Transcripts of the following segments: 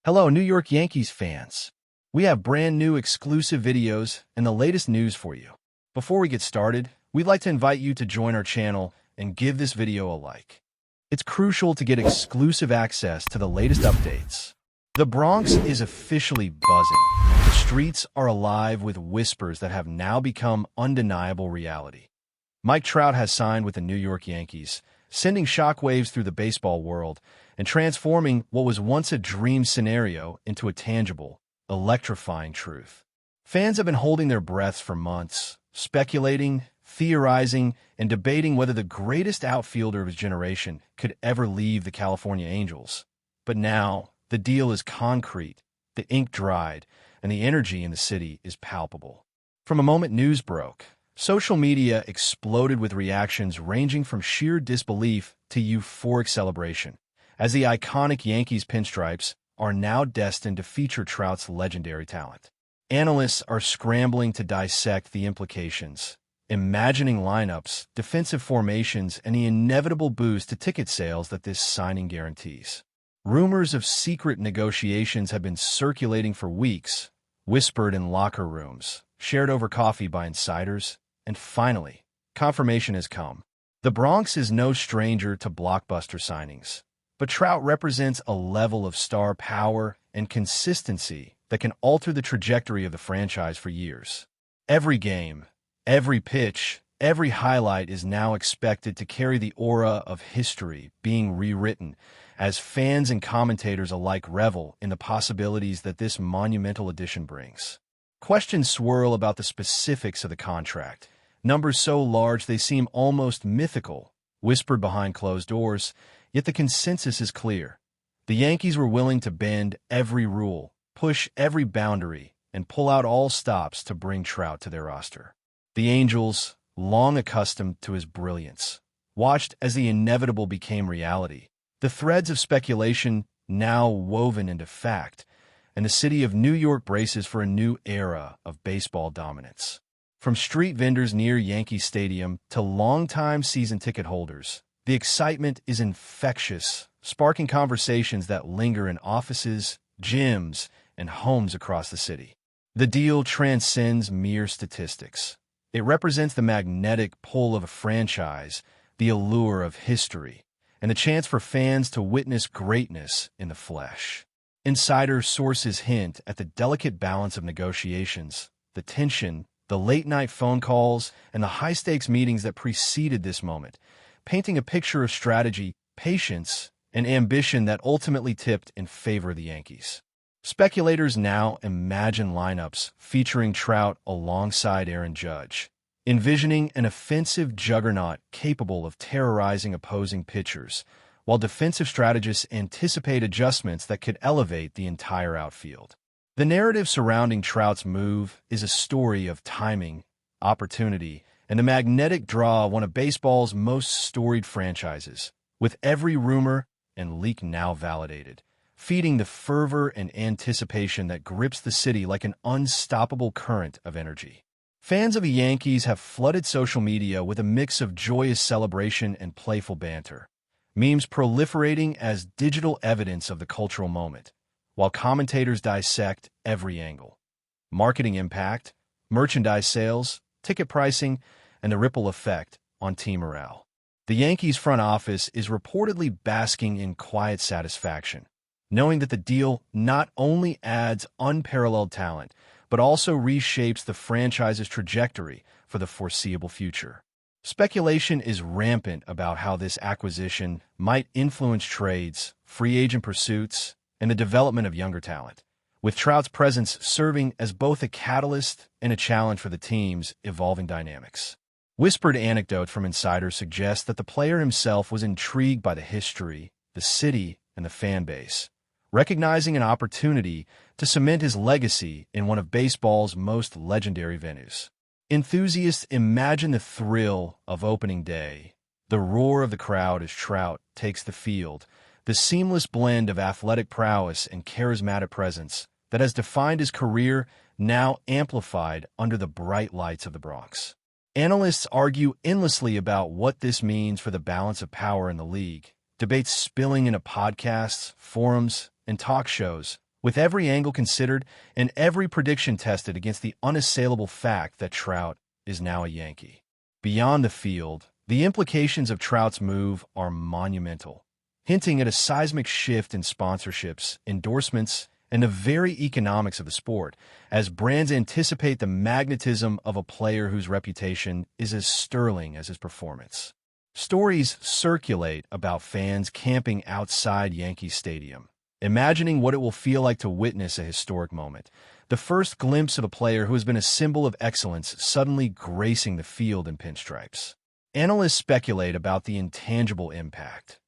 Hello, New York Yankees fans. We have brand new exclusive videos and the latest news for you. Before we get started, we'd like to invite you to join our channel and give this video a like. It's crucial to get exclusive access to the latest updates. The Bronx is officially buzzing. The streets are alive with whispers that have now become undeniable reality. Mike Trout has signed with the New York Yankees, sending shockwaves through the baseball world and transforming what was once a dream scenario into a tangible, electrifying truth. Fans have been holding their breaths for months, speculating, theorizing, and debating whether the greatest outfielder of his generation could ever leave the California Angels. But now, the deal is concrete, the ink dried, and the energy in the city is palpable. From the moment news broke, social media exploded with reactions ranging from sheer disbelief to euphoric celebration, as the iconic Yankees pinstripes are now destined to feature Trout's legendary talent. Analysts are scrambling to dissect the implications, imagining lineups, defensive formations, and the inevitable boost to ticket sales that this signing guarantees. Rumors of secret negotiations have been circulating for weeks, whispered in locker rooms, shared over coffee by insiders, and finally, confirmation has come. The Bronx is no stranger to blockbuster signings, but Trout represents a level of star power and consistency that can alter the trajectory of the franchise for years. Every game, every pitch, every highlight is now expected to carry the aura of history being rewritten, as fans and commentators alike revel in the possibilities that this monumental addition brings. Questions swirl about the specifics of the contract, numbers so large they seem almost mythical, whispered behind closed doors, yet the consensus is clear. The Yankees were willing to bend every rule, push every boundary, and pull out all stops to bring Trout to their roster. The Angels, long accustomed to his brilliance, watched as the inevitable became reality. The threads of speculation now woven into fact, and the city of New York braces for a new era of baseball dominance. From street vendors near Yankee Stadium to longtime season ticket holders, the excitement is infectious, sparking conversations that linger in offices, gyms, and homes across the city. The deal transcends mere statistics. It represents the magnetic pull of a franchise, the allure of history, and the chance for fans to witness greatness in the flesh. Insider sources hint at the delicate balance of negotiations, the tension, the late-night phone calls, and the high-stakes meetings that preceded this moment, painting a picture of strategy, patience, and ambition that ultimately tipped in favor of the Yankees. Speculators now imagine lineups featuring Trout alongside Aaron Judge, envisioning an offensive juggernaut capable of terrorizing opposing pitchers, while defensive strategists anticipate adjustments that could elevate the entire outfield. The narrative surrounding Trout's move is a story of timing, opportunity, and the magnetic draw of one of baseball's most storied franchises, with every rumor and leak now validated, feeding the fervor and anticipation that grips the city like an unstoppable current of energy. Fans of the Yankees have flooded social media with a mix of joyous celebration and playful banter, memes proliferating as digital evidence of the cultural moment, while commentators dissect every angle. Marketing impact, merchandise sales, ticket pricing, and the ripple effect on team morale. The Yankees front office is reportedly basking in quiet satisfaction, knowing that the deal not only adds unparalleled talent, but also reshapes the franchise's trajectory for the foreseeable future. Speculation is rampant about how this acquisition might influence trades, free agent pursuits, and the development of younger talent, with Trout's presence serving as both a catalyst and a challenge for the team's evolving dynamics. Whispered anecdotes from insiders suggest that the player himself was intrigued by the history, the city, and the fan base, recognizing an opportunity to cement his legacy in one of baseball's most legendary venues. Enthusiasts imagine the thrill of opening day, the roar of the crowd as Trout takes the field, the seamless blend of athletic prowess and charismatic presence that has defined his career, now amplified under the bright lights of the Bronx. Analysts argue endlessly about what this means for the balance of power in the league, debates spilling into podcasts, forums, and talk shows, with every angle considered and every prediction tested against the unassailable fact that Trout is now a Yankee. Beyond the field, the implications of Trout's move are monumental, hinting at a seismic shift in sponsorships, endorsements, and the very economics of the sport, as brands anticipate the magnetism of a player whose reputation is as sterling as his performance. Stories circulate about fans camping outside Yankee Stadium, imagining what it will feel like to witness a historic moment, the first glimpse of a player who has been a symbol of excellence suddenly gracing the field in pinstripes. Analysts speculate about the intangible impact,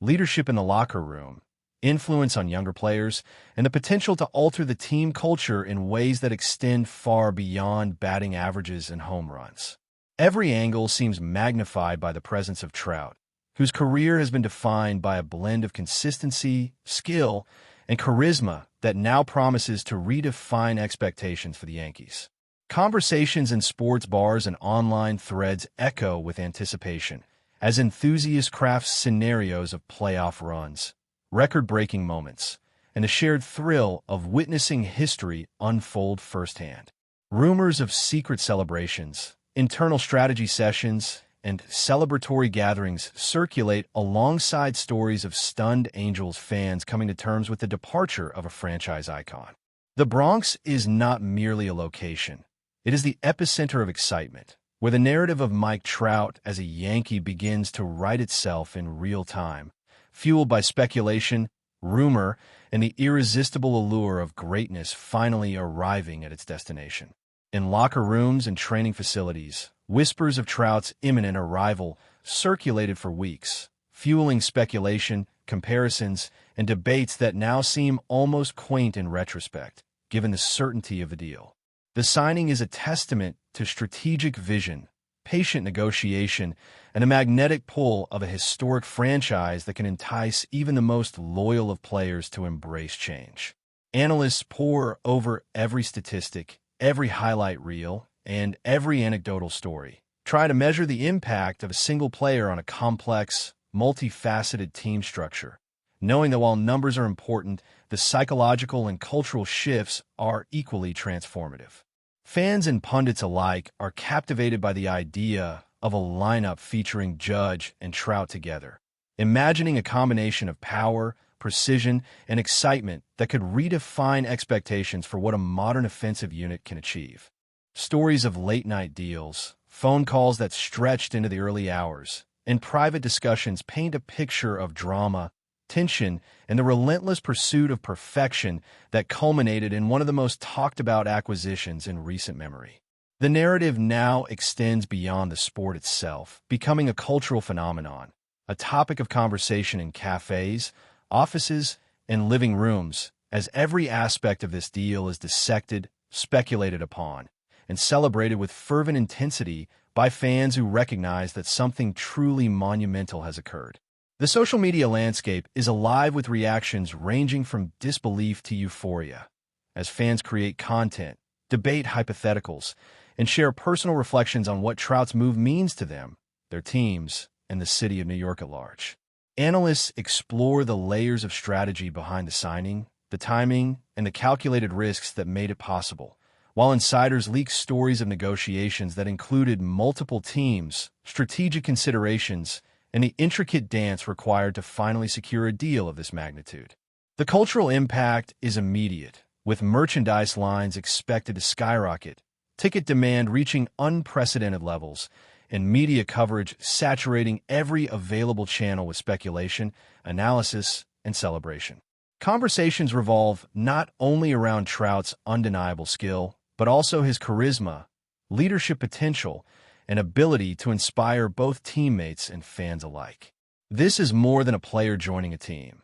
leadership in the locker room, influence on younger players, and the potential to alter the team culture in ways that extend far beyond batting averages and home runs. Every angle seems magnified by the presence of Trout, whose career has been defined by a blend of consistency, skill, and charisma that now promises to redefine expectations for the Yankees. Conversations in sports bars and online threads echo with anticipation, as enthusiasts craft scenarios of playoff runs, record-breaking moments, and the shared thrill of witnessing history unfold firsthand. Rumors of secret celebrations, internal strategy sessions, and celebratory gatherings circulate alongside stories of stunned Angels fans coming to terms with the departure of a franchise icon. The Bronx is not merely a location. It is the epicenter of excitement, where the narrative of Mike Trout as a Yankee begins to write itself in real time, fueled by speculation, rumor, and the irresistible allure of greatness finally arriving at its destination. In locker rooms and training facilities, whispers of Trout's imminent arrival circulated for weeks, fueling speculation, comparisons, and debates that now seem almost quaint in retrospect, given the certainty of the deal. The signing is a testament to strategic vision, patient negotiation, and a magnetic pull of a historic franchise that can entice even the most loyal of players to embrace change. Analysts pore over every statistic, every highlight reel, and every anecdotal story, try to measure the impact of a single player on a complex, multifaceted team structure, knowing that while numbers are important, the psychological and cultural shifts are equally transformative. Fans and pundits alike are captivated by the idea of a lineup featuring Judge and Trout together, imagining a combination of power, precision, and excitement that could redefine expectations for what a modern offensive unit can achieve. Stories of late-night deals, phone calls that stretched into the early hours, and private discussions paint a picture of drama, tension, and the relentless pursuit of perfection that culminated in one of the most talked-about acquisitions in recent memory. The narrative now extends beyond the sport itself, becoming a cultural phenomenon, a topic of conversation in cafes, offices, and living rooms, as every aspect of this deal is dissected, speculated upon, and celebrated with fervent intensity by fans who recognize that something truly monumental has occurred. The social media landscape is alive with reactions ranging from disbelief to euphoria, as fans create content, debate hypotheticals, and share personal reflections on what Trout's move means to them, their teams, and the city of New York at large. Analysts explore the layers of strategy behind the signing, the timing, and the calculated risks that made it possible, while insiders leak stories of negotiations that included multiple teams, strategic considerations, and the intricate dance required to finally secure a deal of this magnitude. The cultural impact is immediate, with merchandise lines expected to skyrocket, ticket demand reaching unprecedented levels, and media coverage saturating every available channel with speculation, analysis, and celebration. Conversations revolve not only around Trout's undeniable skill, but also his charisma, leadership potential, and ability to inspire both teammates and fans alike. This is more than a player joining a team.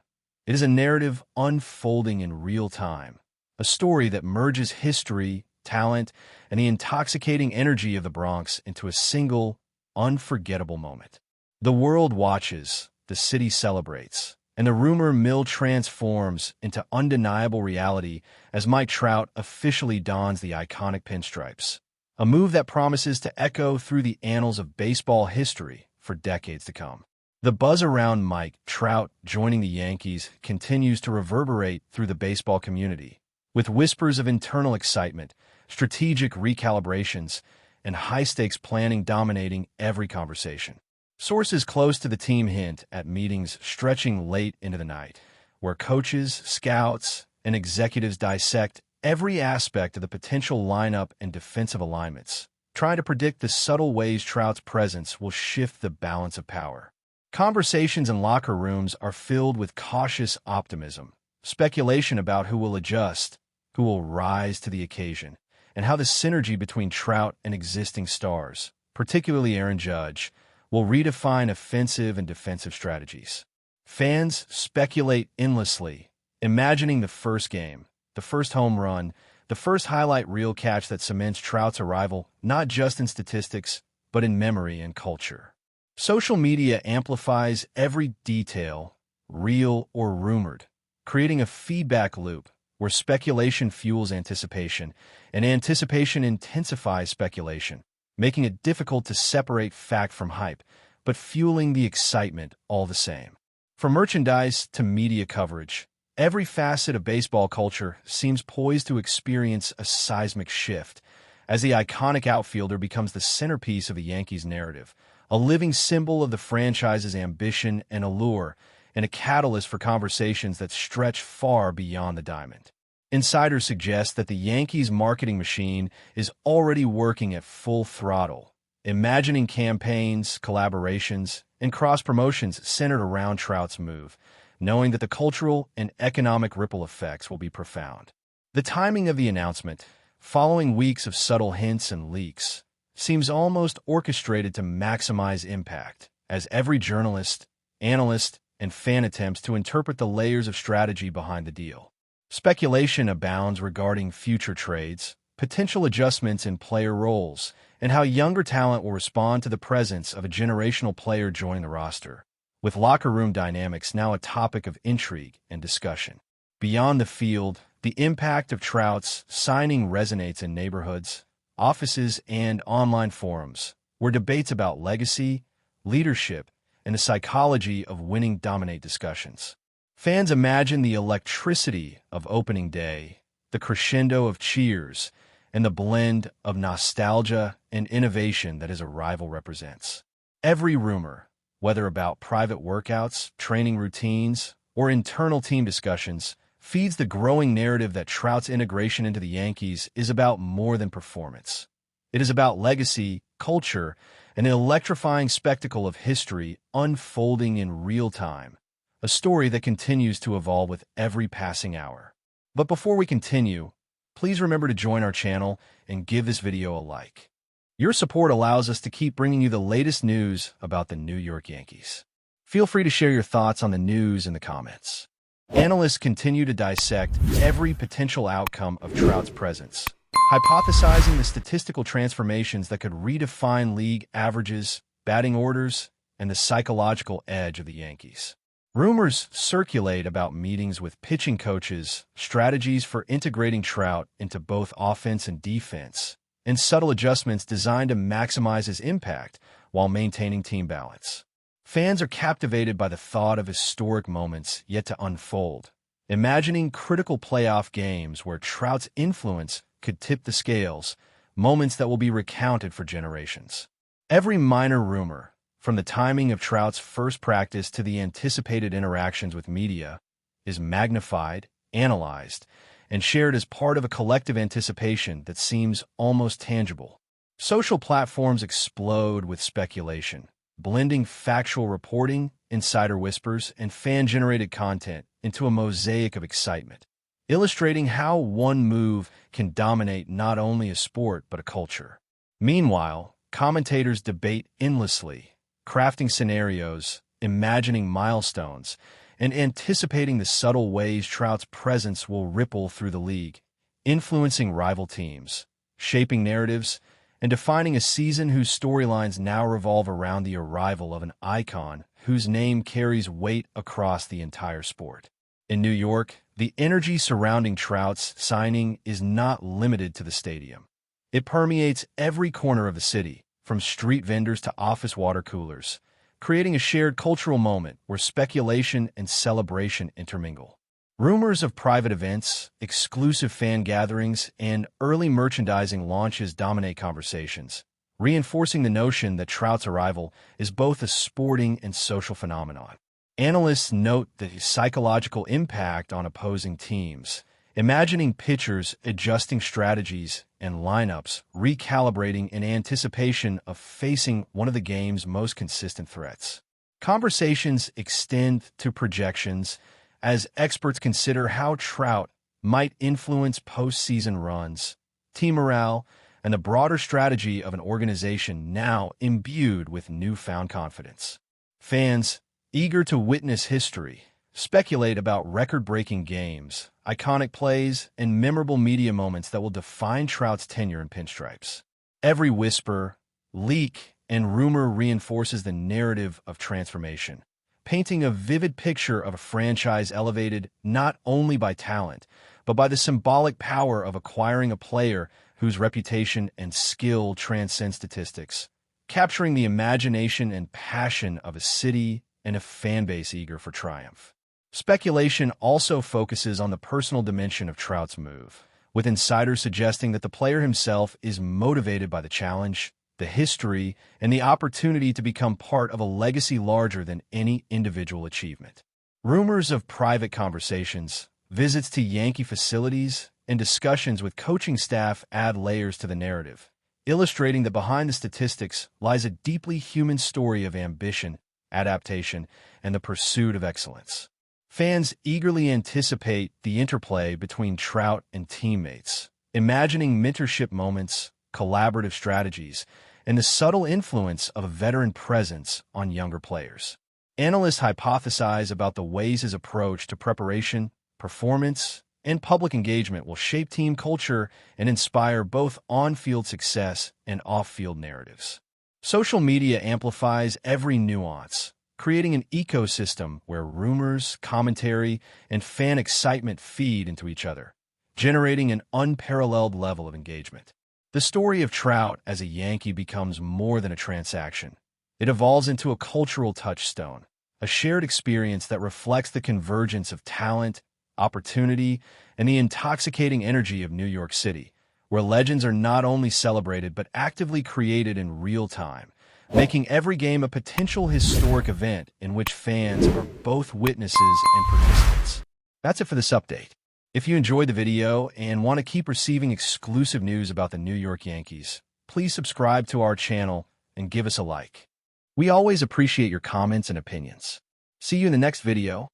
It is a narrative unfolding in real time, a story that merges history, talent, and the intoxicating energy of the Bronx into a single, unforgettable moment. The world watches, the city celebrates, and the rumor mill transforms into undeniable reality as Mike Trout officially dons the iconic pinstripes, a move that promises to echo through the annals of baseball history for decades to come. The buzz around Mike Trout joining the Yankees continues to reverberate through the baseball community, with whispers of internal excitement, strategic recalibrations, and high-stakes planning dominating every conversation. Sources close to the team hint at meetings stretching late into the night, where coaches, scouts, and executives dissect every aspect of the potential lineup and defensive alignments, trying to predict the subtle ways Trout's presence will shift the balance of power. Conversations in locker rooms are filled with cautious optimism, speculation about who will adjust, who will rise to the occasion, and how the synergy between Trout and existing stars, particularly Aaron Judge, will redefine offensive and defensive strategies. Fans speculate endlessly, imagining the first game, the first home run, the first highlight reel catch that cements Trout's arrival not just in statistics, but in memory and culture. Social media amplifies every detail, real or rumored, creating a feedback loop where speculation fuels anticipation, and anticipation intensifies speculation, making it difficult to separate fact from hype, but fueling the excitement all the same. From merchandise to media coverage, every facet of baseball culture seems poised to experience a seismic shift as the iconic outfielder becomes the centerpiece of the Yankees' narrative, a living symbol of the franchise's ambition and allure, and a catalyst for conversations that stretch far beyond the diamond. Insiders suggest that the Yankees' marketing machine is already working at full throttle, imagining campaigns, collaborations, and cross-promotions centered around Trout's move, knowing that the cultural and economic ripple effects will be profound. The timing of the announcement, following weeks of subtle hints and leaks, seems almost orchestrated to maximize impact, as every journalist, analyst, and fan attempts to interpret the layers of strategy behind the deal. Speculation abounds regarding future trades, potential adjustments in player roles, and how younger talent will respond to the presence of a generational player joining the roster, with locker room dynamics now a topic of intrigue and discussion. Beyond the field, the impact of Trout's signing resonates in neighborhoods, offices, and online forums, where debates about legacy, leadership, and the psychology of winning dominate discussions. Fans imagine the electricity of opening day, the crescendo of cheers, and the blend of nostalgia and innovation that his arrival represents. Every rumor, whether about private workouts, training routines, or internal team discussions, feeds the growing narrative that Trout's integration into the Yankees is about more than performance. It is about legacy, culture, and an electrifying spectacle of history unfolding in real time, a story that continues to evolve with every passing hour. But before we continue, please remember to join our channel and give this video a like. Your support allows us to keep bringing you the latest news about the New York Yankees. Feel free to share your thoughts on the news in the comments. Analysts continue to dissect every potential outcome of Trout's presence, hypothesizing the statistical transformations that could redefine league averages, batting orders, and the psychological edge of the Yankees. Rumors circulate about meetings with pitching coaches, strategies for integrating Trout into both offense and defense, and subtle adjustments designed to maximize his impact while maintaining team balance. Fans are captivated by the thought of historic moments yet to unfold, imagining critical playoff games where Trout's influence could tip the scales, moments that will be recounted for generations. Every minor rumor, from the timing of Trout's first practice to the anticipated interactions with media, is magnified, analyzed, and shared as part of a collective anticipation that seems almost tangible. Social platforms explode with speculation, blending factual reporting, insider whispers, and fan-generated content into a mosaic of excitement, illustrating how one move can dominate not only a sport but a culture. Meanwhile, commentators debate endlessly, crafting scenarios, imagining milestones, and anticipating the subtle ways Trout's presence will ripple through the league, influencing rival teams, shaping narratives, and defining a season whose storylines now revolve around the arrival of an icon whose name carries weight across the entire sport. In New York, the energy surrounding Trout's signing is not limited to the stadium. It permeates every corner of the city, from street vendors to office water coolers, creating a shared cultural moment where speculation and celebration intermingle. Rumors of private events, exclusive fan gatherings, and early merchandising launches dominate conversations, reinforcing the notion that Trout's arrival is both a sporting and social phenomenon. Analysts note the psychological impact on opposing teams, imagining pitchers adjusting strategies and lineups, recalibrating in anticipation of facing one of the game's most consistent threats. Conversations extend to projections as experts consider how Trout might influence postseason runs, team morale, and the broader strategy of an organization now imbued with newfound confidence. Fans, eager to witness history, speculate about record-breaking games, iconic plays, and memorable media moments that will define Trout's tenure in pinstripes. Every whisper, leak, and rumor reinforces the narrative of transformation, painting a vivid picture of a franchise elevated not only by talent, but by the symbolic power of acquiring a player whose reputation and skill transcend statistics, capturing the imagination and passion of a city and a fan base eager for triumph. Speculation also focuses on the personal dimension of Trout's move, with insiders suggesting that the player himself is motivated by the challenge, the history, and the opportunity to become part of a legacy larger than any individual achievement. Rumors of private conversations, visits to Yankee facilities, and discussions with coaching staff add layers to the narrative, illustrating that behind the statistics lies a deeply human story of ambition, adaptation, and the pursuit of excellence. Fans eagerly anticipate the interplay between Trout and teammates, imagining mentorship moments, collaborative strategies, and the subtle influence of a veteran presence on younger players. Analysts hypothesize about the ways his approach to preparation, performance, and public engagement will shape team culture and inspire both on-field success and off-field narratives. Social media amplifies every nuance, creating an ecosystem where rumors, commentary, and fan excitement feed into each other, generating an unparalleled level of engagement. The story of Trout as a Yankee becomes more than a transaction. It evolves into a cultural touchstone, a shared experience that reflects the convergence of talent, opportunity, and the intoxicating energy of New York City, where legends are not only celebrated but actively created in real time, making every game a potential historic event in which fans are both witnesses and participants. That's it for this update. If you enjoyed the video and want to keep receiving exclusive news about the New York Yankees, please subscribe to our channel and give us a like. We always appreciate your comments and opinions. See you in the next video.